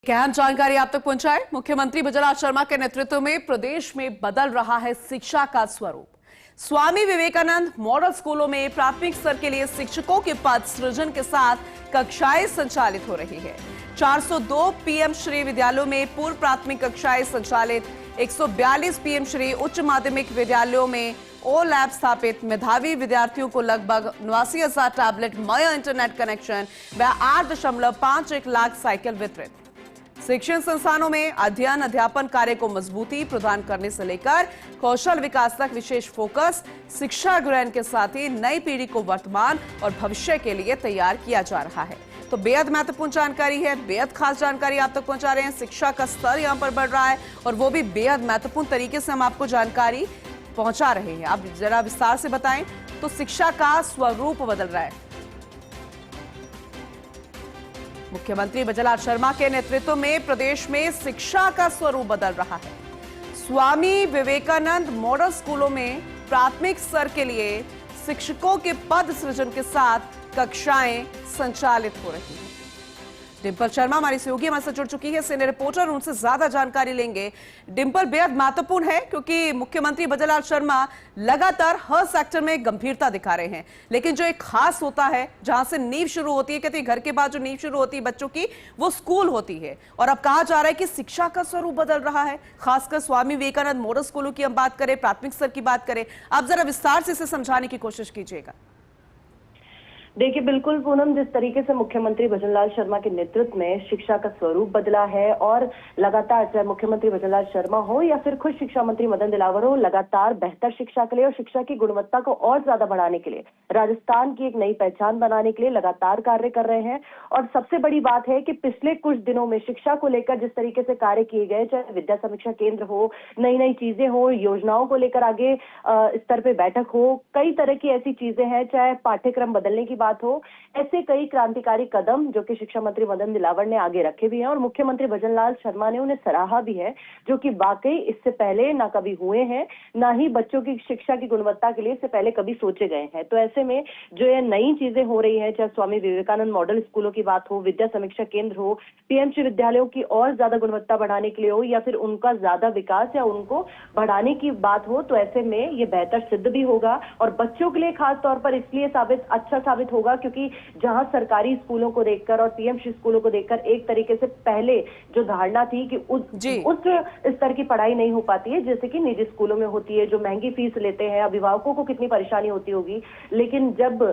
अहम जानकारी आप तक पहुंचाए। मुख्यमंत्री भजनलाल शर्मा के नेतृत्व में प्रदेश में बदल रहा है शिक्षा का स्वरूप। स्वामी विवेकानंद मॉडल स्कूलों में प्राथमिक स्तर के लिए शिक्षकों के पद सृजन के साथ कक्षाएं संचालित हो रही है। 402 पीएम श्री विद्यालयों में पूर्व प्राथमिक कक्षाएं संचालित, 142 पीएम श्री उच्च माध्यमिक विद्यालयों में ओ लैब स्थापित, मेधावी विद्यार्थियों को लगभग 89,000 टैबलेट, मया इंटरनेट कनेक्शन व 8.51 लाख साइकिल वितरित। शिक्षण संस्थानों में अध्ययन अध्यापन कार्य को मजबूती प्रदान करने से लेकर कौशल विकास तक विशेष फोकस। शिक्षा ग्रहण के साथ ही नई पीढ़ी को वर्तमान और भविष्य के लिए तैयार किया जा रहा है। तो बेहद महत्वपूर्ण जानकारी है, बेहद खास जानकारी आप तक पहुंचा रहे हैं। शिक्षा का स्तर यहां पर बढ़ रहा है और वो भी बेहद महत्वपूर्ण तरीके से हम आपको जानकारी पहुंचा रहे हैं। आप जरा विस्तार से बताएं। तो शिक्षा का स्वरूप बदल रहा है। मुख्यमंत्री भजनलाल शर्मा के नेतृत्व में प्रदेश में शिक्षा का स्वरूप बदल रहा है। स्वामी विवेकानंद मॉडल स्कूलों में प्राथमिक स्तर के लिए शिक्षकों के पद सृजन के साथ कक्षाएं संचालित हो रही हैं। डिंपल शर्मा हमारी सहयोगी हमारे साथ जुड़ चुकी है, सीनियर रिपोर्टर, उनसे ज्यादा जानकारी लेंगे। डिंपल, बेहद महत्वपूर्ण है क्योंकि मुख्यमंत्री भजनलाल शर्मा लगातार हर सेक्टर में गंभीरता दिखा रहे हैं, लेकिन जो एक खास होता है, जहां से नींव शुरू होती है, कहते हैं घर के बाद जो नींव शुरू होती है बच्चों की, वो स्कूल होती है। और अब कहा जा रहा है कि शिक्षा का स्वरूप बदल रहा है। खासकर स्वामी विवेकानंद मॉडल स्कूलों की हम बात करें, प्राथमिक स्तर की बात करें, आप जरा विस्तार से इसे समझाने की कोशिश कीजिएगा। देखिए, बिल्कुल पूनम, जिस तरीके से मुख्यमंत्री भजनलाल शर्मा के नेतृत्व में शिक्षा का स्वरूप बदला है और लगातार चाहे मुख्यमंत्री भजनलाल शर्मा हो या फिर खुद शिक्षा मंत्री मदन दिलावर हो, लगातार बेहतर शिक्षा के लिए और शिक्षा की गुणवत्ता को और ज्यादा बढ़ाने के लिए, राजस्थान की एक नई पहचान बनाने के लिए लगातार कार्य कर रहे हैं। और सबसे बड़ी बात है कि पिछले कुछ दिनों में शिक्षा को लेकर जिस तरीके से कार्य किए गए, चाहे विद्या समीक्षा केंद्र हो, नई नई चीजें हो, योजनाओं को लेकर आगे स्तर पे बैठक हो, कई तरह की ऐसी चीजें हैं, चाहे पाठ्यक्रम बदलने की बात हो, ऐसे कई क्रांतिकारी कदम जो कि शिक्षा मंत्री मदन दिलावर ने आगे रखे भी हैं और मुख्यमंत्री भजनलाल शर्मा ने उन्हें सराहा भी है, जो कि वाकई इससे पहले ना कभी हुए हैं, ना ही बच्चों की शिक्षा की गुणवत्ता के लिए इससे पहले कभी सोचे गए हैं। तो ऐसे में जो ये नई चीजें हो रही है, चाहे स्वामी विवेकानंद मॉडल स्कूलों की बात हो, विद्या समीक्षा केंद्र हो, पीएमसी विद्यालयों की और ज्यादा गुणवत्ता बढ़ाने के लिए हो, या फिर उनका ज्यादा विकास या उनको बढ़ाने की बात हो, तो ऐसे में ये बेहतर सिद्ध भी होगा और बच्चों के लिए खास तौर पर इसलिए अच्छा साबित होगा क्योंकि जहां सरकारी स्कूलों को देखकर और पीएमसी स्कूलों को देखकर एक तरीके से पहले जो धारणा थी कि उच्च स्तर की पढ़ाई नहीं हो पाती है जैसे कि निजी स्कूलों में होती है, जो महंगी फीस लेते हैं, अभिभावकों को कितनी परेशानी होती होगी। लेकिन जब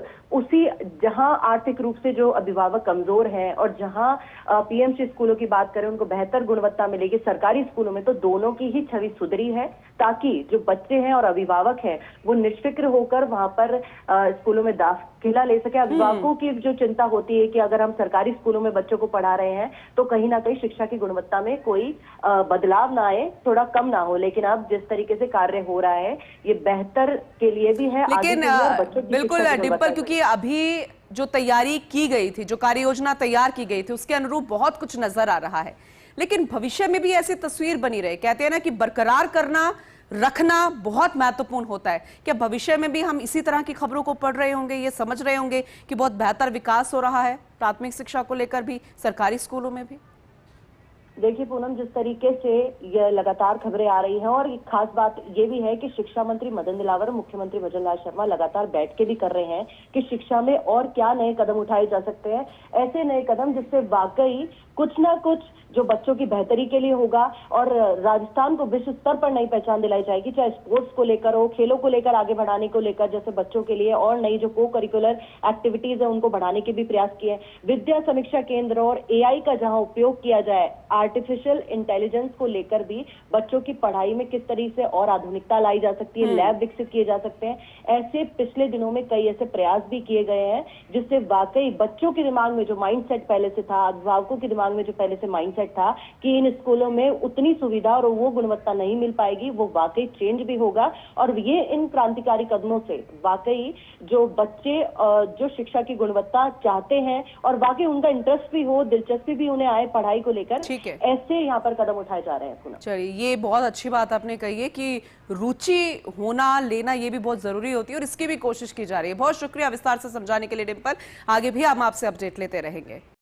जहां आर्थिक रूप से जो अभिभावक कमजोर हैं और जहां पीएमसी स्कूलों की बात करें, उनको बेहतर गुणवत्ता मिलेगी सरकारी स्कूलों में, तो दोनों की ही छवि सुधरी है, ताकि जो बच्चे हैं और अभिभावक हैं वो निश्चिक्र होकर वहां पर स्कूलों में दाखिला ले सके। अभिभावकों की जो चिंता होती है कि अगर हम सरकारी स्कूलों में बच्चों को पढ़ा रहे हैं तो कहीं ना कहीं शिक्षा की गुणवत्ता में कोई बदलाव ना आए, थोड़ा कम ना हो। लेकिन अब जिस तरीके से कार्य हो रहा है ये बेहतर के लिए भी है, लेकिन बिल्कुल डिंपल, क्योंकि अभी जो तैयारी की गई थी, जो कार्य योजना तैयार की गई थी, उसके अनुरूप बहुत कुछ नजर आ रहा है, लेकिन भविष्य में भी ऐसी तस्वीर बनी रहे। कहते हैं ना कि बरकरार करना, रखना बहुत महत्वपूर्ण होता है। क्या भविष्य में भी हम इसी तरह की खबरों को पढ़ रहे होंगे, ये समझ रहे होंगे कि बहुत बेहतर विकास हो रहा है प्राथमिक शिक्षा को लेकर भी, सरकारी स्कूलों में भी? देखिए पूनम, जिस तरीके से ये लगातार खबरें आ रही हैं और एक खास बात ये भी है कि शिक्षा मंत्री मदन दिलावर और मुख्यमंत्री भजनलाल शर्मा लगातार बैठ के भी कर रहे हैं कि शिक्षा में और क्या नए कदम उठाए जा सकते हैं, ऐसे नए कदम जिससे वाकई कुछ ना कुछ जो बच्चों की बेहतरी के लिए होगा और राजस्थान को विश्व स्तर पर नई पहचान दिलाई जाएगी, चाहे स्पोर्ट्स को लेकर हो, खेलों को लेकर आगे बढ़ाने को लेकर, जैसे बच्चों के लिए और नई जो को करिकुलर एक्टिविटीज है उनको बढ़ाने के भी प्रयास किए। विद्या समीक्षा केंद्र और एआई का जहां उपयोग किया जाए, आर्टिफिशियल इंटेलिजेंस को लेकर भी बच्चों की पढ़ाई में किस तरीके से और आधुनिकता लाई जा सकती है, लैब विकसित किए जा सकते हैं, ऐसे पिछले दिनों में कई ऐसे प्रयास भी किए गए हैं जिससे वाकई बच्चों के दिमाग में जो माइंडसेट पहले से था, अभिभावकों के दिमाग में जो पहले से माइंडसेट था कि इन स्कूलों में उतनी सुविधा और वो गुणवत्ता नहीं मिल पाएगी, वो वाकई चेंज भी होगा। और ये इन क्रांतिकारी कदमों से वाकई जो बच्चे जो शिक्षा की गुणवत्ता चाहते हैं और वाकई उनका इंटरेस्ट भी हो, दिलचस्पी भी उन्हें आए पढ़ाई को लेकर, ऐसे यहाँ पर कदम उठाए जा रहे हैं। चलिए, ये बहुत अच्छी बात आपने कही है कि रुचि होना, लेना, ये भी बहुत जरूरी होती है और इसकी भी कोशिश की जा रही है। बहुत शुक्रिया विस्तार से समझाने के लिए डिंपल। आगे भी हम आपसे अपडेट लेते रहेंगे।